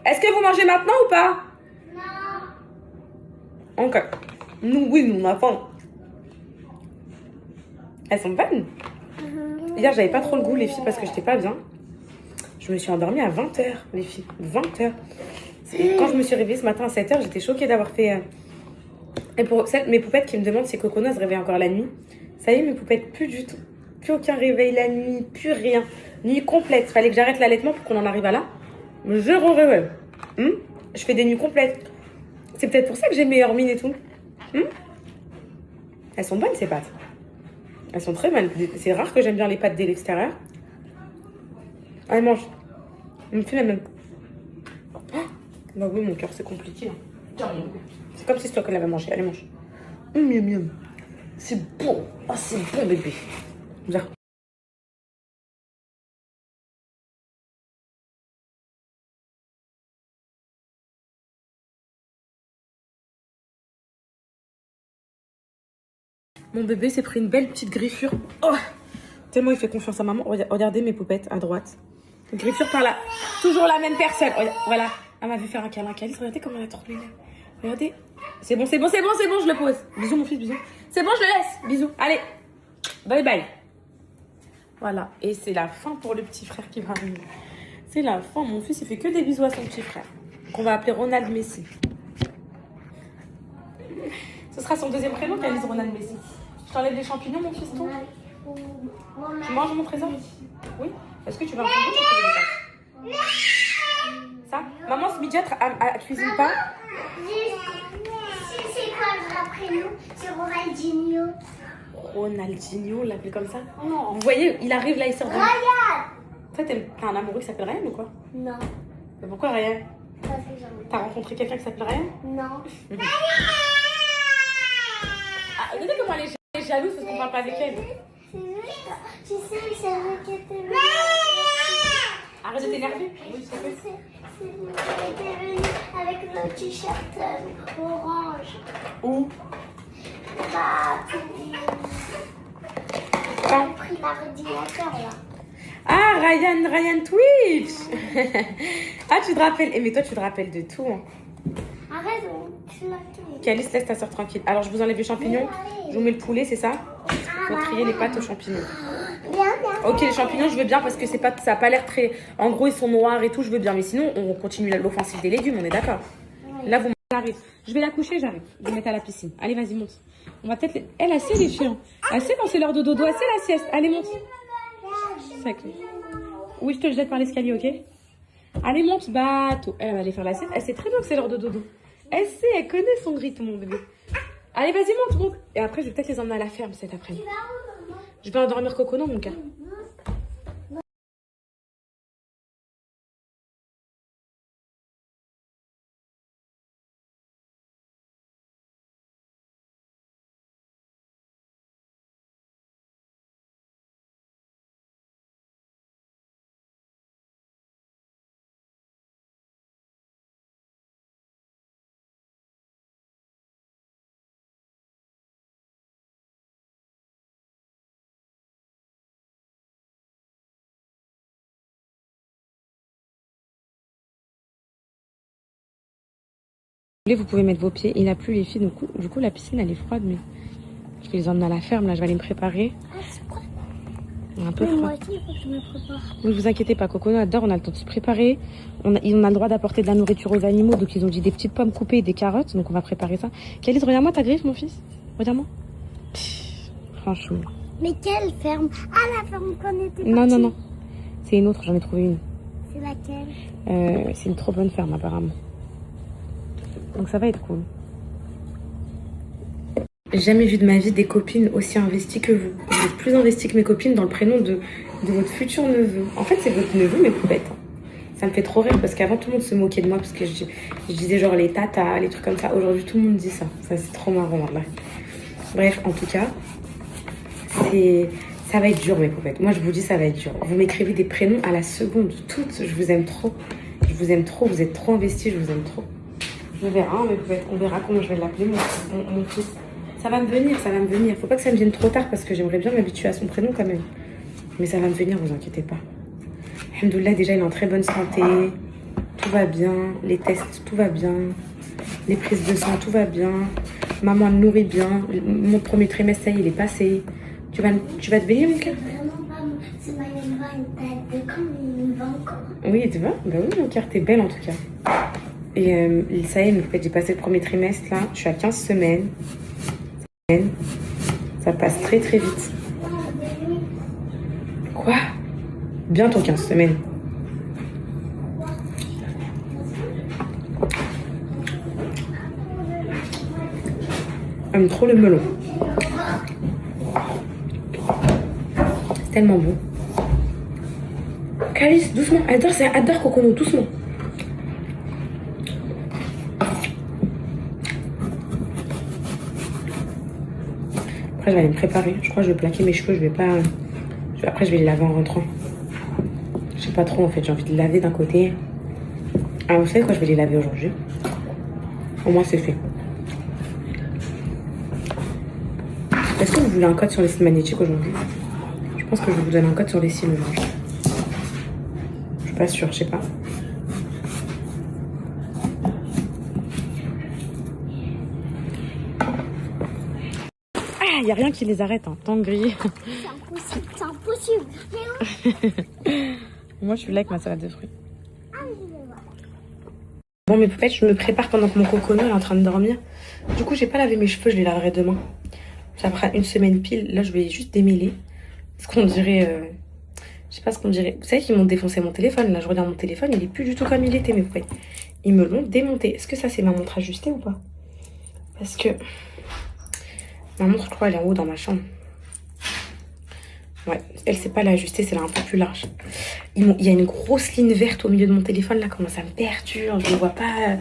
Est-ce que vous mangez maintenant ou pas? Non. Ok. Nous, oui, nous, on a faim. Elles sont bonnes. Hier, j'avais pas trop le goût, les filles, parce que j'étais pas bien. Je me suis endormie à 20h, les filles. 20h. Et quand je me suis réveillée ce matin à 7h, j'étais choquée d'avoir fait... Et pour mes poupettes qui me demandent si Cocono se réveille encore la nuit, ça y est, mes poupettes, plus du tout. Plus aucun réveil la nuit, plus rien. Nuit complète. Fallait que j'arrête l'allaitement pour qu'on en arrive à là. Zéro réveil. Je fais des nuits complètes. C'est peut-être pour ça que j'ai meilleure mine et tout. Elles sont bonnes, ces pâtes. Elles sont très bonnes. C'est rare que j'aime bien les pâtes dès l'extérieur. Allez, mange. On me fait la même. Oh, bah oui, mon cœur, c'est compliqué. Hein. C'est comme si c'est toi qui l'avais mangé. Allez, mange. Miam, miam. C'est bon. Oh, c'est bon, bébé. Viens. Mon bébé s'est pris une belle petite griffure. Oh, tellement il fait confiance à maman. Regardez mes poupettes à droite. Une griffure par là. Toujours la même personne. Voilà. Elle m'a vu faire un câlin. Calice, regardez comment elle a trop les lèvres. Regardez. C'est bon, c'est bon, c'est bon, c'est bon, je le pose. Bisous, mon fils, bisous. C'est bon, je le laisse. Bisous. Allez. Bye bye. Voilà. Et c'est la fin pour le petit frère qui va arriver. C'est la fin. Mon fils, il fait que des bisous à son petit frère. Qu'on va appeler Ronald Messi. Ce sera son deuxième prénom, Calice Ronald Messi. Je t'enlève les champignons, mon fiston. Tu manges mon trésor? Oui. Est-ce que tu veux un sandwich ou tu veux des pâtes? Ça? Maman, ce midget, elle cuisine pas? C'est quoi le vrai prénom? C'est Ronaldinho. Ronaldinho, on l'appelle comme ça? Non. Vous voyez, il arrive là, il sort de... Ryan. Toi, t'as un amoureux qui s'appelle Ryan ou quoi? Non. Mais pourquoi Ryan? Parce que j'en ai. T'as rencontré quelqu'un qui s'appelle Ryan? Non. Ah, regardez comment elle est jalouse parce qu'on parle pas avec elle. Tu sais, c'est vrai que t'es venue. Arrête de t'énerver. Oui, C'est vrai que t'es venue avec le t-shirt orange. Où? Bah, Quand? j'ai pris l'ordinateur là. Ah, Ryan Twitch. Ah, tu te rappelles. Eh, mais toi, tu te rappelles de tout. Hein. Arrête, tu l'as tué. Calice, laisse ta soeur tranquille. Alors, je vous enlève les champignons. Je vous mets le poulet, c'est ça? Faut trier les pâtes aux champignons. Bien, bien. Ok, les champignons, je veux bien parce que c'est pas, ça a pas l'air très... En gros, ils sont noirs et tout, je veux bien. Mais sinon, on continue l'offensive des légumes, on est d'accord? Là, vous m'arrivez. Je vais la coucher, j'arrive. Je vais mettre à la piscine. Allez, vas-y, monte. On va peut-être... Elle, assez, les filles. Assez quand c'est l'heure de dodo. Assez la sieste. Allez, monte. C'est clair. Oui, je te le jette par l'escalier, ok? Allez, monte, bateau. Elle va aller faire la sieste. Elle sait très bien que c'est l'heure de dodo. Elle sait, elle connaît son rythme, mon bébé. Allez, vas-y, monte. Et après, je vais peut-être les emmener à la ferme cet après-midi. Je vais endormir Cocono, mon cœur. Vous pouvez mettre vos pieds. Il a plu, les filles. Du coup, la piscine, elle est froide, mais je vais les emmener à la ferme. Là, je vais aller me préparer. Ah, c'est quoi? Un peu Mais froid. moi aussi, il faut que je me prépare. Ne vous inquiétez pas, Cocono adore. On a le temps de se préparer. On a le droit d'apporter de la nourriture aux animaux. Donc, ils ont dit des petites pommes coupées et des carottes. Donc, on va préparer ça. Calice, regarde-moi ta griffe, mon fils. Regarde-moi. Franchement. Mais quelle ferme? Ah, la ferme qu'on était Non, parti. non. C'est une autre. J'en ai trouvé une. C'est laquelle? C'est une trop bonne ferme, apparemment. Donc, ça va être cool. J'ai jamais vu de ma vie des copines aussi investies que vous. Vous êtes plus investies que mes copines dans le prénom de votre futur neveu. En fait, c'est votre neveu, mes poupettes. Ça me fait trop rire parce qu'avant, tout le monde se moquait de moi parce que je disais genre les tatas, les trucs comme ça. Aujourd'hui, tout le monde dit ça. Ça, c'est trop marrant, là. Bref, en tout cas, ça va être dur, mes poupettes. Moi, je vous dis, ça va être dur. Vous m'écrivez des prénoms à la seconde, toutes. Je vous aime trop. Je vous aime trop. Vous êtes trop investis, je vous aime trop. On verra, hein, mes poupettes. On verra comment je vais l'appeler, mon fils. Ça va me venir, ça va me venir. Faut pas que ça me vienne trop tard parce que j'aimerais bien m'habituer à son prénom quand même. Mais ça va me venir, vous inquiétez pas. Alhamdoulilah, déjà il est en très bonne santé. Tout va bien. Les tests, tout va bien. Les prises de sang, tout va bien. Maman elle nourrit bien. Mon premier trimestre, ça y est, il est passé. Tu vas te veiller, mon cœur? Vraiment pas, c'est ma une tête de comme il va encore. Oui, tu vois? Bah oui, mon cœur, t'es belle en tout cas. Et ça y est, en fait, j'ai passé le premier trimestre là. Je suis à 15 semaines. Ça passe très très vite. Quoi? Bientôt 15 semaines. J'aime trop le melon. C'est tellement bon. Calice, doucement. Adore Cocono, doucement. Après, je vais aller me préparer. Je crois que je vais plaquer mes cheveux. Je vais pas... Après, je vais les laver en rentrant. Je sais pas trop, en fait. J'ai envie de les laver d'un côté. Ah, vous savez quoi? Je vais les laver aujourd'hui. Au moins, c'est fait. Est-ce que vous voulez un code sur les cils magnétiques aujourd'hui? Je pense que je vais vous donner un code sur les cils aujourd'hui. Je suis pas sûre, je sais pas. Ah, il n'y a rien qui les arrête, hein. Tant gris. C'est impossible. Moi, je suis là avec ma salade de fruits. Bon, mes poupettes, je me prépare pendant que mon cocono est en train de dormir. Du coup, j'ai pas lavé mes cheveux, je les laverai demain. Ça fera une semaine pile. Là, je vais juste démêler. Ce qu'on dirait... Je sais pas ce qu'on dirait. Vous savez qu'ils m'ont défoncé mon téléphone. Là, je regarde mon téléphone, il est plus du tout comme il était, mes poupettes. Ils me l'ont démonté. Est-ce que ça, c'est ma montre ajustée ou pas? Parce que... Ma montre, je crois, elle est en haut dans ma chambre. Ouais, elle sait pas l'ajuster, c'est là un peu plus large. Il y a une grosse ligne verte au milieu de mon téléphone, là, comment ça me perturbe. Je me vois pas...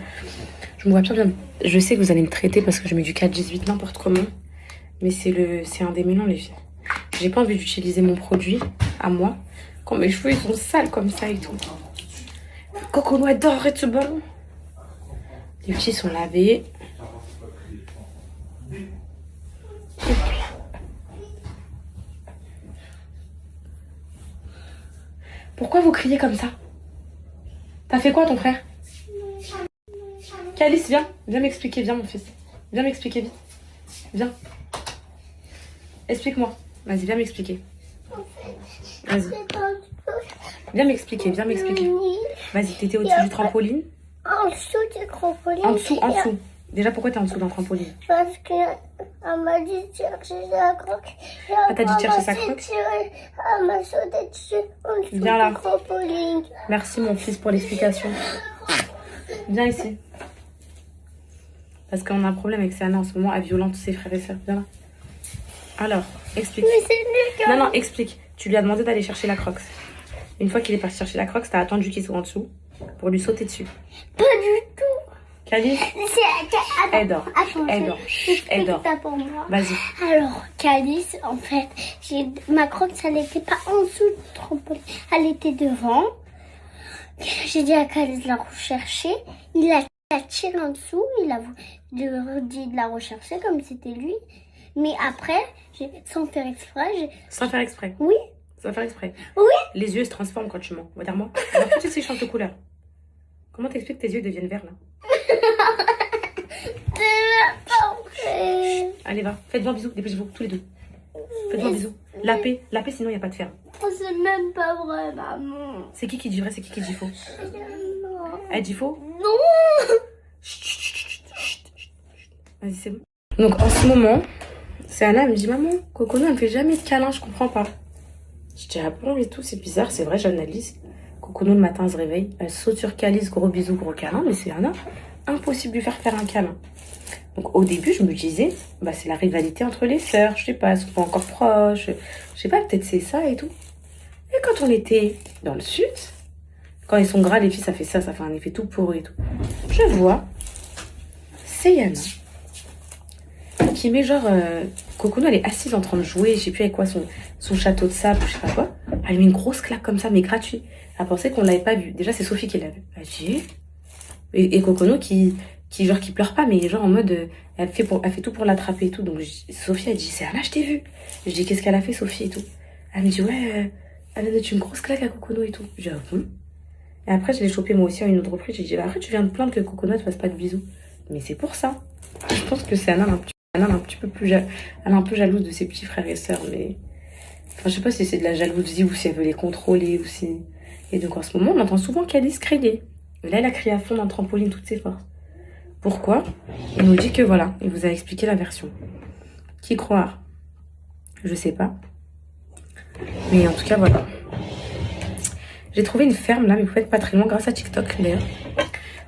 Je me vois pas bien. Je sais que vous allez me traiter parce que je mets du 4-18 n'importe comment. Mais c'est un démêlant, les filles. J'ai pas envie d'utiliser mon produit à moi quand mes cheveux ils sont sales comme ça et tout. Cocono adore arrête ce ballon. Les petits sont lavés. Pourquoi vous criez comme ça? T'as fait quoi ton frère? Calice, viens. Viens m'expliquer, viens mon fils. Viens m'expliquer vite. Viens. Explique-moi. Vas-y, viens m'expliquer. Vas-y. Viens m'expliquer, viens m'expliquer. Vas-y, t'étais au-dessus du trampoline? En dessous du trampoline. En dessous, en dessous. Déjà, pourquoi t'es en dessous d'un trampoline? Parce que elle m'a dit de chercher sa croque. Ah, t'as dit de chercher sa croque? Elle m'a sauté dessus en dessous Viens là. du trampoline. Merci mon fils pour l'explication. Viens ici. Parce qu'on a un problème avec Sienna en ce moment. Elle violente ses frères et sœurs. Viens là. Alors, explique. Mais c'est lui. Non, non, explique. Tu lui as demandé d'aller chercher la croque. Une fois qu'il est parti chercher la croque, t'as attendu qu'il soit en dessous pour lui sauter dessus. Pas du tout. Calice, elle dort. Attends, Elle dort. Elle dort. Pour moi. Vas-y. Alors, Calice, en fait, ma croque, ça n'était pas en dessous du trampoline. Elle était devant. J'ai dit à Calice de la rechercher. Il a tiré en dessous. Il a dit de la rechercher comme c'était lui. Mais après, sans faire exprès, Sans faire exprès. Oui. Sans faire exprès. Oui. Les yeux se transforment quand tu mens. Regarde-moi. Alors, toutes ces changes de couleurs. Comment t'expliques que tes yeux deviennent verts là? Allez, va. Faites-moi un bisou. Dépêchez-vous, tous les deux. Faites-moi un bisou. La paix, il n'y a pas de fer. C'est même pas vrai, maman. C'est qui dit vrai, c'est qui dit faux? Non. Elle dit faux? Non. Chut, chut, chut, chut, chut. Vas-y, c'est bon. Donc, en ce moment, Sienna me dit, maman, Cocono, elle me fait jamais de câlin, je comprends pas. Je dis, ah bon et tout, c'est bizarre, c'est vrai, j'analyse. Cocono, le matin, elle se réveille, elle saute sur Calice, gros bisous, gros câlin, mais Sienna, impossible de lui faire un câlin. Donc, au début, je me disais, bah, c'est la rivalité entre les sœurs, je sais pas, elles sont pas encore proches, je sais pas, peut-être c'est ça et tout. Et quand on était dans le sud, quand ils sont gras, les filles, ça fait ça, ça fait un effet tout pourri et tout. Je vois Sienna qui met genre... Cocono, elle est assise en train de jouer, je sais plus avec quoi, son château de sable, je sais pas quoi. Elle met une grosse claque comme ça, mais gratuit. Elle pensait qu'on l'avait pas vu. Déjà, c'est Sophie qui l'a vu. Elle dit... Et Cocono qui pleure pas, mais genre en mode... elle fait tout pour l'attraper et tout. Donc Sophie, elle dit, Sienna, je t'ai vu. Je dis, qu'est-ce qu'elle a fait, Sophie et tout. Elle me dit, ouais, elle a donné une grosse claque à Cocono et tout. Je dis, ah bon? Et après, je l'ai chopé moi aussi à une autre reprise. J'ai dit, bah, après, tu viens de plaindre que Coconut ne fasse pas de bisous. Mais c'est pour ça. Je pense que c'est Anna un petit peu plus elle est un peu jalouse de ses petits frères et sœurs. Mais enfin, je sais pas si c'est de la jalousie ou si elle veut les contrôler ou si. Et donc en ce moment, on entend souvent Calice crier. Et là, elle a crié à fond dans le trampoline toutes ses forces. Pourquoi? Il nous dit que voilà, il vous a expliqué la version. Qui croire? Je sais pas. Mais en tout cas, voilà. J'ai trouvé une ferme là, mais vous faites pas très loin, grâce à TikTok d'ailleurs.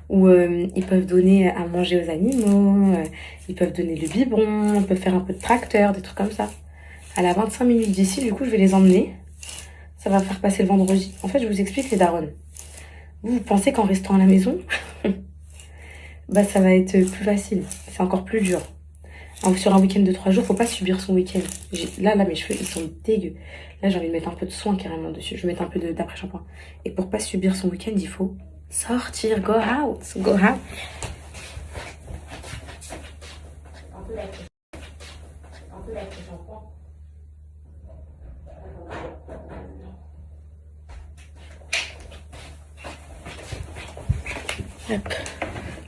Où ils peuvent donner à manger aux animaux, ils peuvent donner le biberon, ils peuvent faire un peu de tracteur, des trucs comme ça. Elle a 25 minutes d'ici, du coup je vais les emmener. Ça va faire passer le vendredi. En fait, je vous explique les darons. Vous pensez qu'en restant à la maison, bah ça va être plus facile. C'est encore plus dur. Sur un week-end de 3 jours, faut pas subir son week-end. Là, mes cheveux, ils sont dégueux. Là, j'ai envie de mettre un peu de soin carrément dessus. Je vais mettre un peu d'après-shampoing. Et pour pas subir son week-end, il faut sortir, go out, go out. Un peu d'après-shampoing. Hop.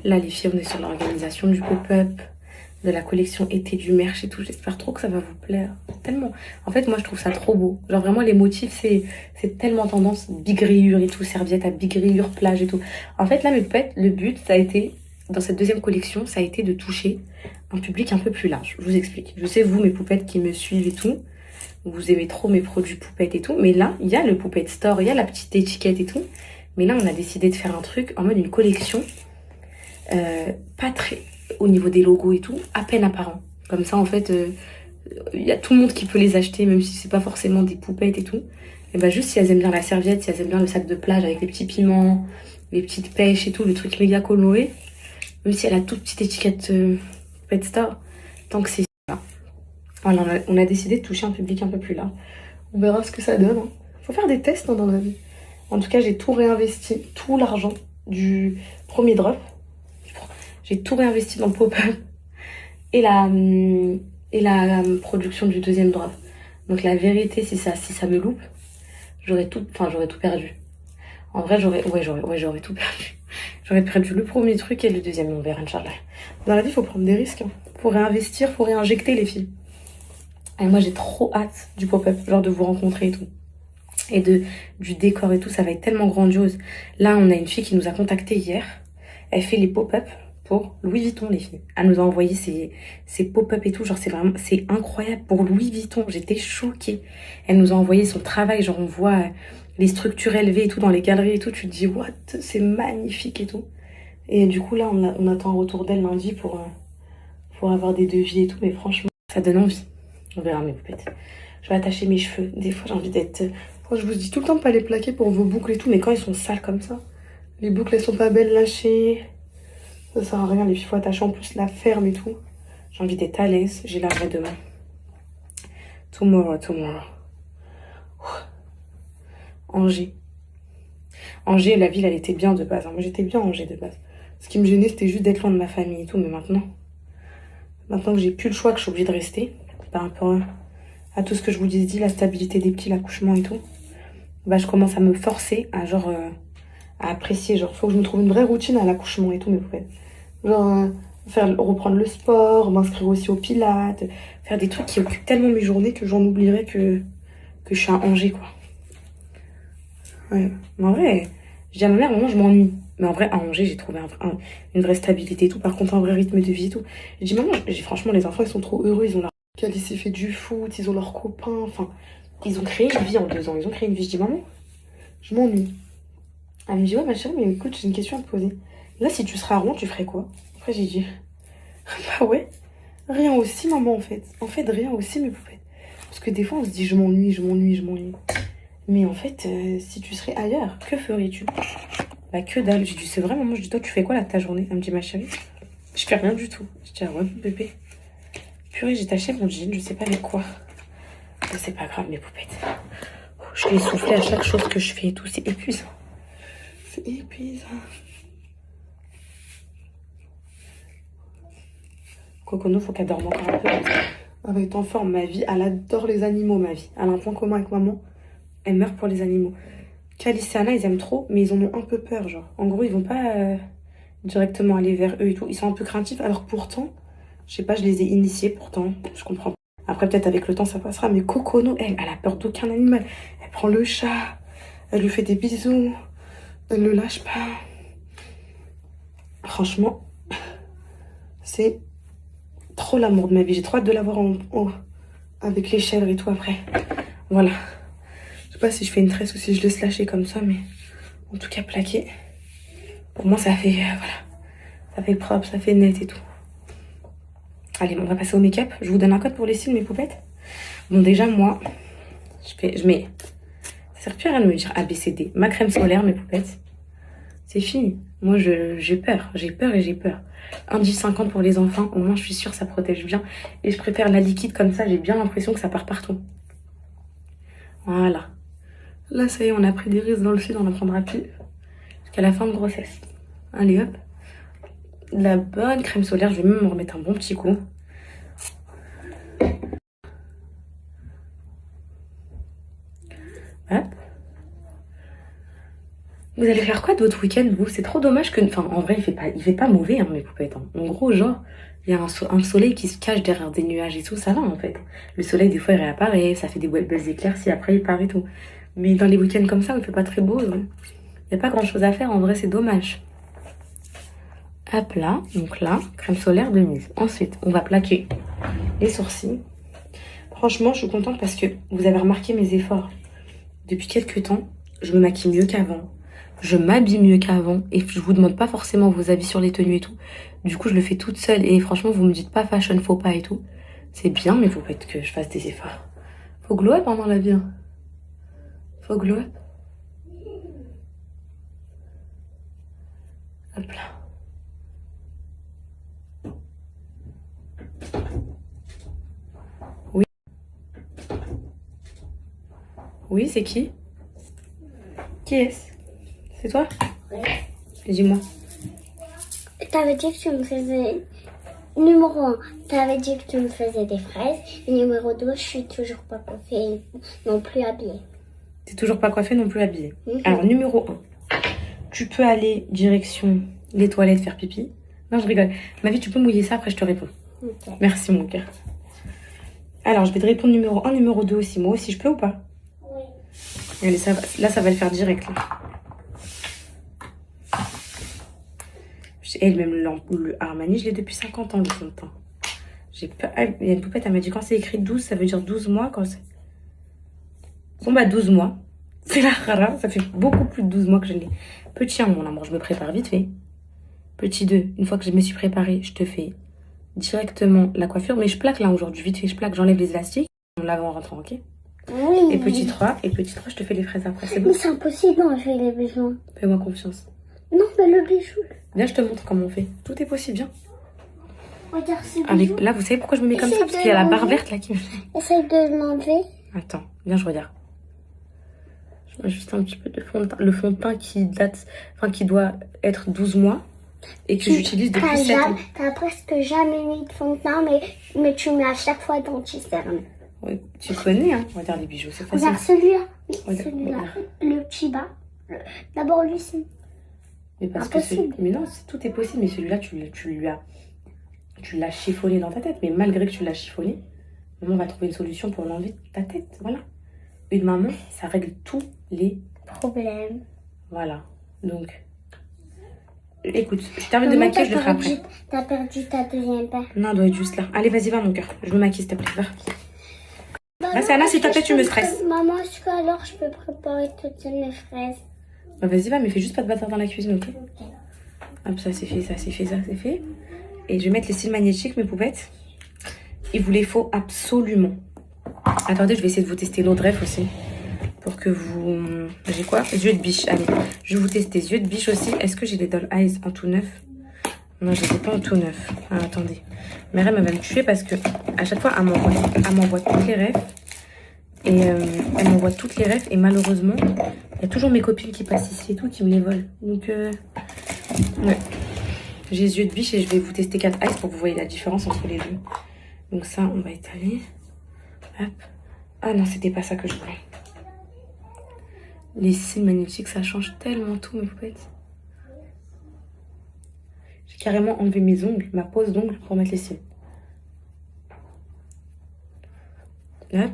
Là, les filles, on est sur l'organisation du pop-up, de la collection été du merch et tout. J'espère trop que ça va vous plaire. Tellement. En fait, moi, je trouve ça trop beau. Genre, vraiment, les motifs, c'est tellement tendance. Big rayures et tout. Serviette à big rayures, plage et tout. En fait, là, mes poupées, le but, ça a été, dans cette deuxième collection, ça a été de toucher un public un peu plus large. Je vous explique. Je sais, vous, mes poupettes qui me suivent et tout, vous aimez trop mes produits poupettes et tout. Mais là, il y a le Poupette Store, il y a la petite étiquette et tout. Mais là, on a décidé de faire un truc en mode une collection. Pas très au niveau des logos et tout, à peine apparent. Comme ça, en fait, il y a tout le monde qui peut les acheter, même si c'est pas forcément des poupettes et tout. Et bah, juste si elles aiment bien la serviette, si elles aiment bien le sac de plage avec les petits piments, les petites pêches et tout, le truc méga coloré. Même si elle a toute petite étiquette Pet Store, tant que c'est ça. Voilà, on a décidé de toucher un public un peu plus large. On verra ce que ça donne. Hein. Faut faire des tests dans la vie. En tout cas, j'ai tout réinvesti, tout l'argent du premier drop. J'ai tout réinvesti dans le pop-up et la production du deuxième drop. Donc la vérité, si ça me loupe, j'aurais tout perdu. En vrai, j'aurais tout perdu. J'aurais perdu le premier truc et le deuxième, on verra, Inch'Allah. Dans la vie, il faut prendre des risques. Hein. Faut réinvestir, faut réinjecter les filles. Et moi, j'ai trop hâte du pop-up, genre de vous rencontrer et tout. Et du décor et tout, ça va être tellement grandiose. Là, on a une fille qui nous a contacté hier. Elle fait les pop-up pour Louis Vuitton, les filles. Elle nous a envoyé ses pop-up et tout. Genre, c'est incroyable pour Louis Vuitton. J'étais choquée. Elle nous a envoyé son travail. Genre, on voit les structures élevées et tout dans les galeries et tout. Tu te dis, what? C'est magnifique et tout. Et du coup, là, on attend un retour d'elle lundi pour avoir des devis et tout. Mais franchement, ça donne envie. On verra mes poupettes. Je vais attacher mes cheveux. Des fois, j'ai envie d'être... Je vous dis tout le temps de pas les plaquer pour vos boucles et tout. Mais quand elles sont sales comme ça, les boucles, elles sont pas belles lâchées. Ça sert à rien, les filles, faut attacher en plus la ferme et tout. J'ai envie d'être à l'aise, j'ai la vraie demain. Tomorrow. Angers. Angers, la ville, elle était bien de base. Hein. Moi, j'étais bien à Angers de base. Ce qui me gênait, c'était juste d'être loin de ma famille et tout. Mais maintenant que j'ai plus le choix, que je suis obligée de rester, par rapport à tout ce que je vous dis, la stabilité des petits, l'accouchement et tout, bah, je commence à me forcer à genre... à apprécier, genre faut que je me trouve une vraie routine à l'accouchement et tout, mes poupées. Genre reprendre le sport, m'inscrire aussi au pilates, faire des trucs qui occupent tellement mes journées que j'en oublierai que je suis à Angers, quoi. Ouais, mais en vrai, je dis à ma mère, maman, je m'ennuie. Mais en vrai, à Angers, j'ai trouvé une vraie stabilité et tout, par contre un vrai rythme de vie et tout. Je dis, maman, franchement, les enfants, ils sont trop heureux, ils ont leur... Calice s'est fait du foot, ils ont leurs copains, enfin, ils ont créé une vie en 2 ans, ils ont créé une vie. Je dis, maman, je m'ennuie. Elle me dit, ouais, ma chérie, mais écoute, j'ai une question à te poser. Là, si tu serais à Rouen, tu ferais quoi? Après, j'ai dit, bah ouais, rien aussi, maman, en fait. En fait, rien aussi, mes poupettes. Parce que des fois, on se dit, je m'ennuie. Mais en fait, si tu serais ailleurs, que ferais-tu? Bah, que dalle. J'ai dit, c'est vrai, maman. Je dis, toi, tu fais quoi là de ta journée? Elle me dit, ma chérie, je fais rien du tout. Je dis, ah ouais, bébé. Purée, j'ai taché mon jean, je sais pas avec quoi. Mais c'est pas grave, mes poupettes. Je vais souffler à chaque chose que je fais et tout, c'est épuisant. C'est épuisant. Cocono, faut qu'elle dorme encore un peu. Elle va être en forme, ma vie. Elle adore les animaux, ma vie. Elle a un point commun avec maman. Elle meurt pour les animaux. Calice et Anna, ils aiment trop, mais ils en ont un peu peur, genre. En gros, ils vont pas directement aller vers eux et tout. Ils sont un peu craintifs, alors pourtant, je sais pas, je les ai initiés, pourtant, je comprends pas. Après, peut-être avec le temps, ça passera, mais Cocono, elle a peur d'aucun animal. Elle prend le chat, elle lui fait des bisous, elle le lâche pas. Franchement, c'est trop l'amour de ma vie. J'ai trop hâte de l'avoir en haut, avec les chèvres et tout après. Voilà. Je sais pas si je fais une tresse ou si je laisse lâcher comme ça, mais en tout cas plaqué. Pour moi, ça fait, voilà. Ça fait propre, ça fait net et tout. Allez, on va passer au make-up. Je vous donne un code pour les cils, mes poupettes. Bon, déjà, moi, je mets... Ça sert plus à rien de me dire ABCD. Ma crème solaire, mes poupettes. C'est fini. Moi, j'ai peur. J'ai peur et j'ai peur. 1,10 pour les enfants. Au moins, je suis sûre, ça protège bien. Et je préfère la liquide comme ça. J'ai bien l'impression que ça part partout. Voilà. Là, ça y est, on a pris des risques dans le sud. On en prendra plus. Jusqu'à la fin de grossesse. Allez, hop. De la bonne crème solaire. Je vais même me remettre un bon petit coup. Hop. Vous allez faire quoi de votre week-end, vous? C'est trop dommage que... Enfin, en vrai, il fait pas mauvais, hein, mes poupettes. Hein. En gros, genre, il y a un soleil qui se cache derrière des nuages et tout. Ça va, en fait. Le soleil, des fois, il réapparaît. Ça fait des belles éclaircies. Après, il part et tout. Mais dans les week-ends comme ça, où il fait pas très beau, il n'y a pas grand-chose à faire. En vrai, c'est dommage. Hop là. Donc là, crème solaire de mise. Ensuite, on va plaquer les sourcils. Franchement, je suis contente parce que vous avez remarqué mes efforts. Depuis quelques temps, je me maquille mieux qu'avant. Je m'habille mieux qu'avant. Et je vous demande pas forcément vos avis sur les tenues et tout. Du coup, je le fais toute seule. Et franchement, vous me dites pas fashion, faut pas et tout. C'est bien, mais faut pas que je fasse des efforts. Faut glow up dans la vie. Hein. Faut glow up. Hop là. Oui. Oui, c'est qui? Qui est-ce? C'est toi? Oui. Dis-moi. T'avais dit que tu me faisais... Numéro 1, t'avais dit que tu me faisais des fraises. Et numéro 2, je suis toujours pas coiffée non plus habillée. T'es toujours pas coiffée non plus habillée. Alors, numéro 1, tu peux aller direction les toilettes faire pipi. Non, je rigole. Ma vie, tu peux mouiller ça, après je te réponds. Okay. Merci, mon cœur. Alors, je vais te répondre numéro 1, numéro 2 aussi. Moi aussi, je peux ou pas? Oui. Allez, là, ça va le faire direct. Là. Elle, même le Armani, je l'ai depuis 50 ans, le fond de teint. J'ai pas... Il y a une poupette, elle m'a dit quand c'est écrit 12, ça veut dire 12 mois. Quand c'est... Bon, bah 12 mois. C'est la rara. Ça fait beaucoup plus de 12 mois que je l'ai. Petit 1, mon amour, je me prépare vite fait. Petit 2, une fois que je me suis préparée, je te fais directement la coiffure. Mais je plaque là aujourd'hui, vite fait, je plaque, j'enlève les élastiques. On lave en rentrant, ok? Oui. Et petit 3, je te fais les fraises après, c'est bon? Mais c'est impossible d'enlever les bijoux. Fais-moi confiance. Non, mais le bijou. Viens, je te montre comment on fait. Tout est possible, viens. Regarde ce bijou. Là, vous savez pourquoi je me mets comme ça? Parce qu'il y a la barre verte là qui me... Essaye de l'enlever. Attends, viens, je regarde. Je mets juste un petit peu de fond de teint. Le fond de teint qui date... Enfin, qui doit être 12 mois. Et que j'utilise depuis 7 ans. T'as presque jamais mis de fond de teint, mais tu mets à chaque fois dans tes cernes. Ouais, tu connais, hein? Regarde les bijoux, c'est facile. Regarde celui-là. Regarde, Celui-là. regarde. Le petit bas. D'abord, lui, c'est... Mais parce impossible. Mais non, tout est possible. Mais celui-là, tu l'as chiffonné dans ta tête. Mais malgré que tu l'as chiffonné, maman va trouver une solution pour l'enlever de ta tête. Voilà. Une maman, ça règle tous les problèmes. Voilà. Donc, écoute, je termine de maquiller, je le ferai après. T'as perdu ta deuxième paire. Non, elle doit être juste là. Allez, vas-y, va, mon cœur. Je me maquille, s'il te plaît. Va. Vas-y, Anna, s'il te plaît, tu me stresses. Maman, est-ce que alors je peux préparer toutes mes fraises? Bah, vas-y, va, mais fais juste pas de bâtard dans la cuisine, ok? Hop, ça c'est fait, ça c'est fait, ça c'est fait. Et je vais mettre les cils magnétiques, mes poupettes. Il vous les faut absolument. Attendez, je vais essayer de vous tester l'autre ref aussi. Pour que vous... J'ai quoi? Yeux de biche. Allez, je vais vous tester yeux de biche aussi. Est-ce que j'ai des doll eyes en tout neuf? Non, je les ai pas en tout neuf. Ah, attendez. Mère, elle va me tuer parce que à chaque fois, elle m'envoie toutes les refs. Et elle m'envoie toutes les refs. Et malheureusement, il y a toujours mes copines qui passent ici et tout qui me les volent. Donc, ouais. J'ai les yeux de biche et je vais vous tester 4 eyes pour que vous voyez la différence entre les deux. Donc ça, on va étaler. Hop. Ah non, c'était pas ça que je voulais. Les cils magnétiques, ça change tellement tout, mes poupettes. J'ai carrément enlevé mes ongles, ma pose d'ongles pour mettre les cils. Hop,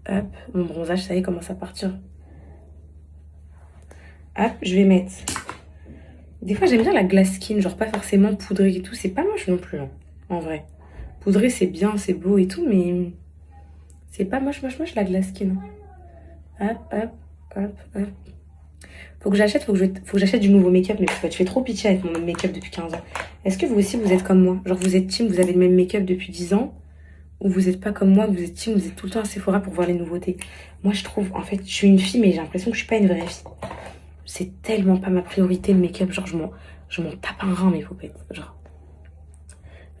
hop. Mon bronzage, ça y est, commence à partir. Hop, je vais mettre... Des fois, j'aime bien la glass skin, genre pas forcément poudrée et tout. C'est pas moche non plus, hein, en vrai. Poudrée, c'est bien, c'est beau et tout, mais... C'est pas moche la glass skin. Hop, hop, hop, hop. Faut que j'achète du nouveau make-up, mais je fais trop pitié avec mon make-up depuis 15 ans. Est-ce que vous aussi, vous êtes comme moi? Genre, vous êtes team, vous avez le même make-up depuis 10 ans? Ou vous êtes pas comme moi, vous êtes team, vous êtes tout le temps à Sephora pour voir les nouveautés? Moi, je trouve, en fait, je suis une fille, mais j'ai l'impression que je suis pas une vraie fille. C'est tellement pas ma priorité, le make-up. Genre, je m'en tape un rein, mes poupettes. Genre,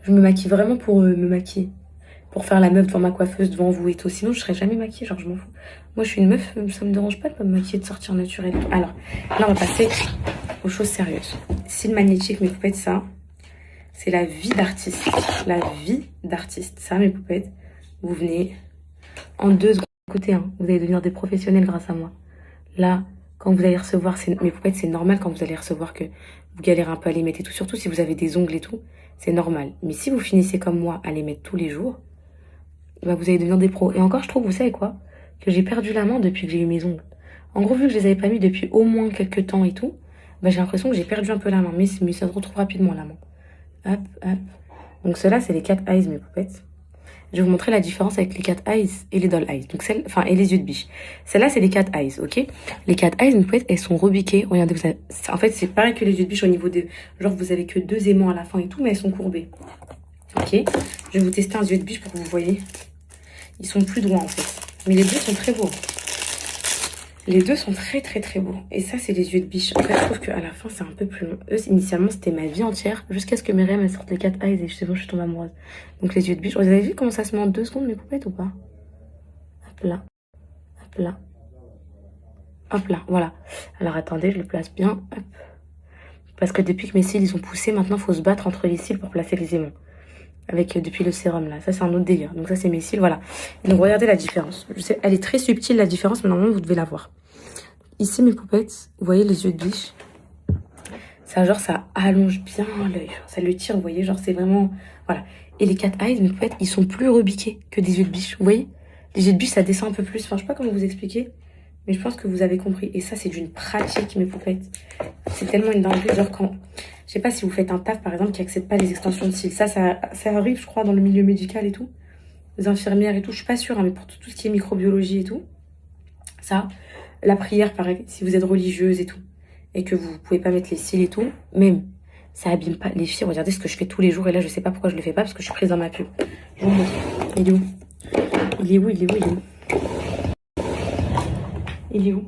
je me maquille vraiment pour me maquiller. Pour faire la meuf devant ma coiffeuse, devant vous et tout. Sinon, je serais jamais maquillée, genre, je m'en fous. Moi, je suis une meuf, ça me dérange pas de pas me maquiller, de sortir naturelle. Alors, là, on va passer aux choses sérieuses. Cils magnétiques, mes poupettes, ça, c'est la vie d'artiste. La vie d'artiste. Ça, mes poupettes, vous venez en 2 secondes. Écoutez, hein, vous allez devenir des professionnels grâce à moi. Là, quand vous allez recevoir, mes poupettes, c'est normal quand vous allez recevoir que vous galérez un peu à les mettre et tout. Surtout si vous avez des ongles et tout, c'est normal. Mais si vous finissez comme moi à les mettre tous les jours, bah vous allez devenir des pros. Et encore, je trouve, vous savez quoi? Que j'ai perdu la main depuis que j'ai eu mes ongles. En gros, vu que je les avais pas mis depuis au moins quelques temps et tout, bah j'ai l'impression que j'ai perdu un peu la main. Mais ça se retrouve rapidement, la main. Hop, hop. Donc ceux-là, c'est les cat eyes, mes poupettes. Je vais vous montrer la différence avec les cat eyes et les doll eyes. Donc et les yeux de biche. Celles-là, c'est les cat eyes, ok? Les cat eyes, mes poupettes, elles sont rebiquées. Regardez, en fait, c'est pareil que les yeux de biche au niveau des... Genre, vous avez que 2 aimants à la fin et tout, mais elles sont courbées. Ok? Je vais vous tester un yeux de biche pour que vous voyez. Ils sont plus droits, en fait. Mais les deux sont très beaux. Les deux sont très beaux. Et ça, c'est les yeux de biche. En fait, je trouve qu'à la fin, c'est un peu plus long. Eux, initialement, c'était ma vie entière. Jusqu'à ce que Myriam elles sortent les cat eyes et je sais pas, je suis tombée amoureuse. Donc, les yeux de biche. Vous avez vu comment ça se met en 2 secondes, mes poupettes, ou pas? Hop là. Hop là. Hop là. Voilà. Alors, attendez, je le place bien. Hop. Parce que depuis que mes cils, ils ont poussé, maintenant, il faut se battre entre les cils pour placer les aimants. Depuis le sérum là, ça c'est un autre délire. Donc ça c'est mes cils, voilà. Donc regardez la différence. Je sais, elle est très subtile la différence, mais normalement vous devez la voir. Ici mes poupettes, vous voyez les yeux de biche. Ça genre ça allonge bien l'œil, ça le tire, vous voyez, genre c'est vraiment, voilà. Et les cat eyes, mes poupettes, ils sont plus rebiqués que des yeux de biche, vous voyez. Les yeux de biche ça descend un peu plus, enfin je sais pas comment vous expliquer, mais je pense que vous avez compris. Et ça c'est d'une pratique mes poupettes. C'est tellement une dinguerie, genre quand... Je sais pas si vous faites un taf, par exemple, qui accepte pas les extensions de cils. Ça arrive, je crois, dans le milieu médical et tout. Les infirmières et tout. Je suis pas sûre, hein, mais pour tout ce qui est microbiologie et tout. Ça, la prière, pareil, si vous êtes religieuse et tout. Et que vous pouvez pas mettre les cils et tout. Même, ça abîme pas les filles. Regardez ce que je fais tous les jours. Et là, je sais pas pourquoi je le fais pas, parce que je suis prise dans ma pub. Je vous montre. Il est où? Il est où? Il est où? Il est où? Il est où?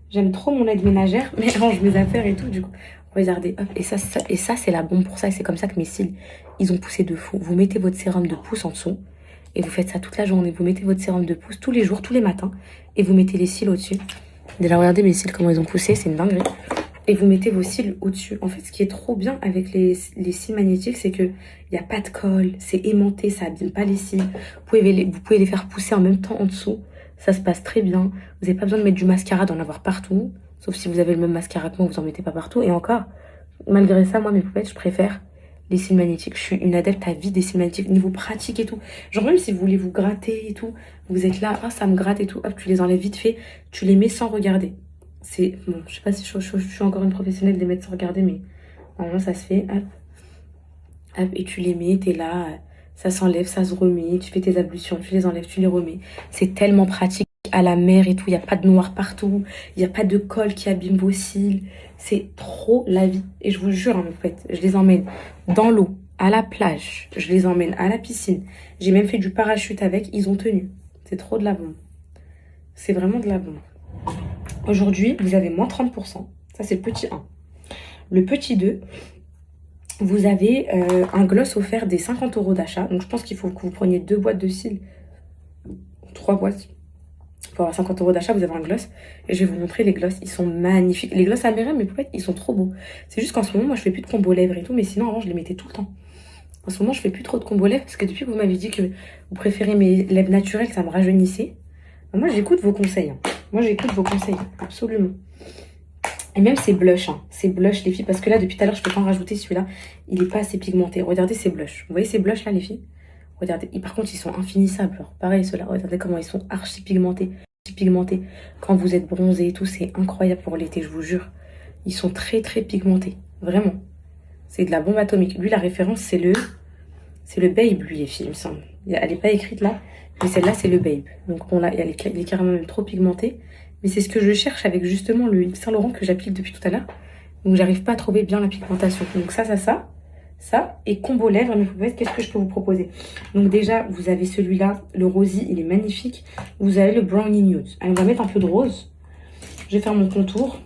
J'aime trop mon aide ménagère, mais elle range mes affaires et tout, du coup. Regardez, hop, et ça c'est la bombe pour ça, et c'est comme ça que mes cils, ils ont poussé de fou. Vous mettez votre sérum de pouce en dessous, et vous faites ça toute la journée. Vous mettez votre sérum de pouce tous les jours, tous les matins, et vous mettez les cils au-dessus. Déjà, regardez mes cils, comment ils ont poussé, c'est une dinguerie. Et vous mettez vos cils au-dessus. En fait, ce qui est trop bien avec les cils magnétiques, c'est que il n'y a pas de colle, c'est aimanté, ça abîme pas les cils. Vous pouvez les faire pousser en même temps en dessous. Ça se passe très bien. Vous n'avez pas besoin de mettre du mascara, d'en avoir partout. Sauf si vous avez le même mascara que moi, vous en mettez pas partout. Et encore, malgré ça, moi, mes poupettes, je préfère les cils magnétiques. Je suis une adepte à vie des cils magnétiques, niveau pratique et tout. Genre même si vous voulez vous gratter et tout, vous êtes là, ah ça me gratte et tout, hop, tu les enlèves vite fait, tu les mets sans regarder. C'est, bon, je sais pas si je suis encore une professionnelle de les mettre sans regarder, mais normalement ça se fait, hop, hop, et tu les mets, t'es là, ça s'enlève, ça se remet, tu fais tes ablutions, tu les enlèves, tu les remets. C'est tellement pratique à la mer et tout, il n'y a pas de noir partout, il n'y a pas de colle qui abîme vos cils. C'est trop la vie. Et je vous jure, en fait, je les emmène dans l'eau, à la plage, je les emmène à la piscine. J'ai même fait du parachute avec, ils ont tenu. C'est trop de la bombe. C'est vraiment de la bombe. Aujourd'hui, vous avez moins 30%. Ça, c'est le petit 1. Le petit 2, vous avez un gloss offert des 50 € d'achat. Donc, je pense qu'il faut que vous preniez 2 boîtes de cils. 3 boîtes. Pour avoir 50 € d'achat, vous avez un gloss. Et je vais vous montrer les gloss. Ils sont magnifiques. Les gloss américains, mes poupettes, ils sont trop beaux. C'est juste qu'en ce moment, moi, je fais plus de combo lèvres et tout. Mais sinon, avant, je les mettais tout le temps. En ce moment, je fais plus trop de combo lèvres. Parce que depuis que vous m'avez dit que vous préférez mes lèvres naturelles, ça me rajeunissait. Ben, moi, j'écoute vos conseils. Hein. Moi, j'écoute vos conseils, absolument. Et même ces blushs, hein. Ces blushs, les filles, parce que là, depuis tout à l'heure, je peux pas en rajouter celui-là. Il est pas assez pigmenté. Regardez ces blushs. Vous voyez ces blushs là, les filles? Regardez. Et par contre, ils sont infinissables. Alors, pareil, ceux-là. Regardez comment ils sont archi pigmentés. Pigmentés. Quand vous êtes bronzé et tout, c'est incroyable pour l'été, je vous jure. Ils sont très, très pigmentés. Vraiment. C'est de la bombe atomique. Lui, la référence, c'est le Babe, lui, les filles, il me semble. Elle n'est pas écrite là. Mais celle-là, c'est le Babe. Donc, bon, là, il est carrément même trop pigmenté. Mais c'est ce que je cherche avec justement le Yves Saint Laurent que j'applique depuis tout à l'heure. Donc, j'arrive pas à trouver bien la pigmentation. Donc, ça. Et combo lèvres, mes poupettes, qu'est-ce que je peux vous proposer? Donc, déjà, vous avez celui-là, le rosy, il est magnifique. Vous avez le brownie nude. Allez, on va mettre un peu de rose. Je vais faire mon contour.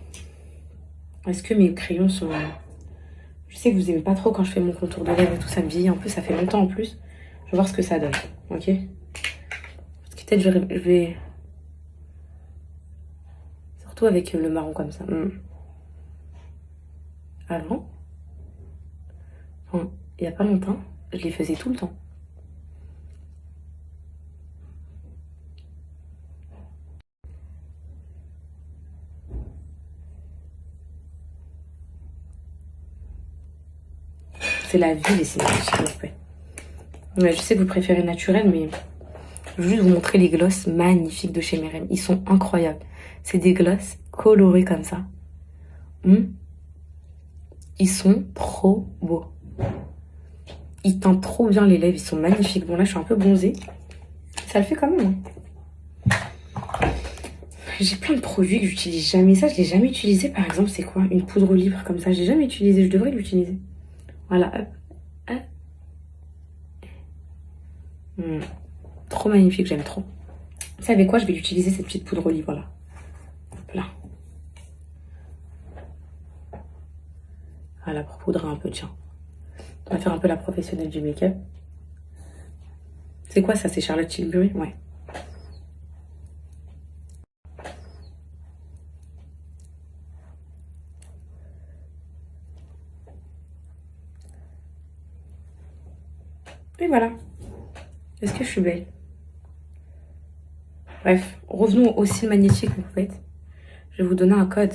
Est-ce que mes crayons sont... Je sais que vous aimez pas trop quand je fais mon contour de lèvres et tout. Ça me vieillit un peu, ça fait longtemps en plus. Je vais voir ce que ça donne. Ok? Parce que peut-être je vais... Surtout avec le marron comme ça. Avant, enfin, il n'y a pas longtemps, je les faisais tout le temps. C'est la vie, les cinémas, s'il vous plaît. Ouais, je sais que vous préférez naturel, mais je veux juste vous montrer les glosses magnifiques de chez Merem. Ils sont incroyables. C'est des glosses colorées comme ça. Ils sont trop beaux. Ils teintent trop bien les lèvres. Ils sont magnifiques. Bon, là, je suis un peu bronzée. Ça le fait quand même. J'ai plein de produits que j'utilise jamais. Ça, je l'ai jamais utilisé. Par exemple, c'est quoi? Une poudre libre comme ça. Je l'ai jamais utilisé. Je devrais l'utiliser. Voilà. Hop. Trop magnifique. J'aime trop. Vous savez quoi? Je vais l'utiliser, cette petite poudre libre là. Hop là. Voilà, pour poudrer un peu, tiens. On va faire un peu la professionnelle du make-up. C'est quoi ça? C'est Charlotte Tilbury? Ouais. Et voilà. Est-ce que je suis belle? Bref, revenons au cils magnétiques, vous faites. Je vais vous donner un code.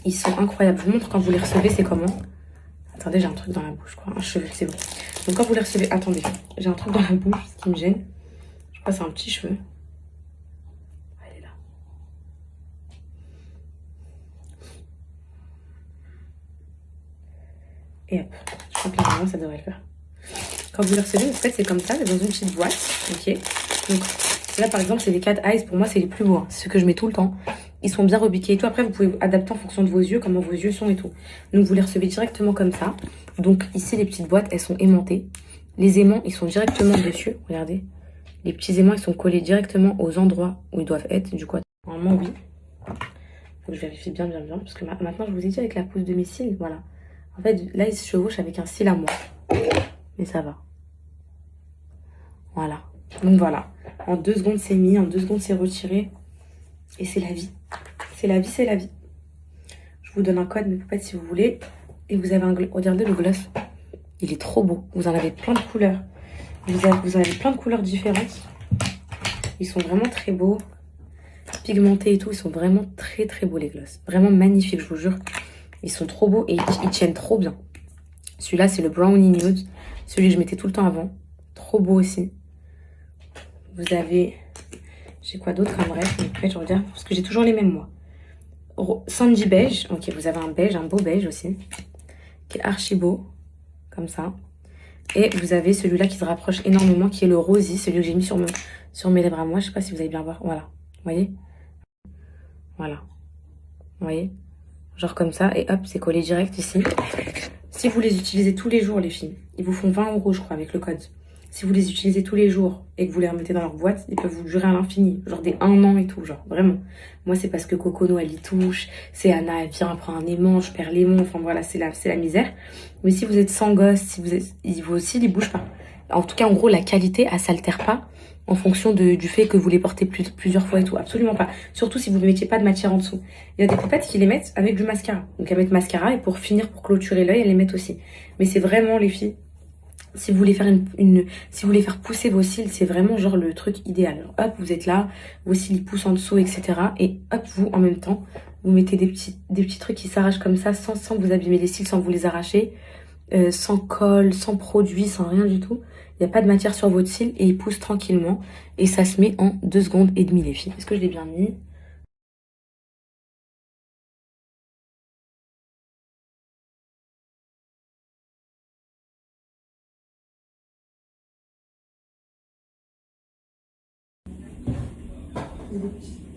Ils sont incroyables. Je vous montre quand vous les recevez, c'est comment. Attendez, j'ai un truc dans la bouche, quoi. Un cheveu, c'est bon. Donc quand vous les recevez, attendez. J'ai un truc dans la bouche, ce qui me gêne. Je crois que c'est un petit cheveu. Elle est là. Et hop. Je crois que normalement, ça devrait le faire. Quand vous les recevez, en fait, c'est comme ça, dans une petite boîte. Ok. Donc là, par exemple, c'est les 4 eyes. Pour moi, c'est les plus beaux. Hein. C'est ce que je mets tout le temps. Ils sont bien rebiqués et tout. Après, vous pouvez adapter en fonction de vos yeux, comment vos yeux sont et tout. Donc, vous les recevez directement comme ça. Donc, ici, les petites boîtes, elles sont aimantées. Les aimants, ils sont directement dessus. Regardez. Les petits aimants, ils sont collés directement aux endroits où ils doivent être. Du coup, normalement, oui. Faut que je vérifie bien. Parce que maintenant, je vous ai dit avec la pousse de mes cils. Voilà. En fait, là, ils se chevauchent avec un cil à moi. Mais ça va. Voilà. Donc, voilà. En 2 secondes, c'est mis. En 2 secondes, c'est retiré. Et c'est la vie. C'est la vie, c'est la vie. Je vous donne un code, mes poupettes, si vous voulez. Et vous avez un gloss. Regardez le gloss. Il est trop beau. Vous en avez plein de couleurs. Vous en avez plein de couleurs différentes. Ils sont vraiment très beaux. Pigmentés et tout. Ils sont vraiment très, très beaux, les gloss. Vraiment magnifiques, je vous jure. Ils sont trop beaux et ils tiennent trop bien. Celui-là, c'est le Brownie Nude. Celui que je mettais tout le temps avant. Trop beau aussi. Vous avez... J'ai quoi d'autre comme rêve? En fait, je regarde parce que j'ai toujours les mêmes, moi. Sandy beige. Ok, vous avez un beige, un beau beige aussi. Qui est archi beau. Comme ça. Et vous avez celui-là qui se rapproche énormément, qui est le rosy. Celui que j'ai mis sur mes lèvres à moi. Je sais pas si vous allez bien voir. Voilà. Vous voyez? Voilà. Vous voyez? Genre comme ça. Et hop, c'est collé direct ici. Si vous les utilisez tous les jours, les filles, ils vous font 20 €, je crois, avec le code. Si vous les utilisez tous les jours et que vous les remettez dans leur boîte, ils peuvent vous durer à l'infini. Genre des 1 an et tout, genre vraiment. Moi, c'est parce que Cocono, elle y touche. C'est Anna, elle vient, elle prend un aimant, je perds l'aimant. Enfin voilà, c'est la misère. Mais si vous êtes sans gosse, si vous êtes, vous aussi, ils bougent pas. En tout cas, en gros, la qualité, elle s'altère pas en fonction du fait que vous les portez plusieurs fois et tout. Absolument pas. Surtout si vous ne mettiez pas de matière en dessous. Il y a des poupettes qui les mettent avec du mascara. Donc elles mettent mascara et pour finir, pour clôturer l'œil, elles les mettent aussi. Mais c'est vraiment, les filles, Si vous voulez faire si vous voulez faire pousser vos cils, c'est vraiment genre le truc idéal. Alors, hop, vous êtes là, vos cils ils poussent en dessous, etc. Et hop, vous, en même temps, vous mettez des petits trucs qui s'arrachent comme ça, sans vous abîmer les cils, sans vous les arracher, sans colle, sans produit, sans rien du tout. Il n'y a pas de matière sur votre cils et ils poussent tranquillement. Et ça se met en 2 secondes et demie, les filles. Est-ce que je l'ai bien mis? Il y a des petits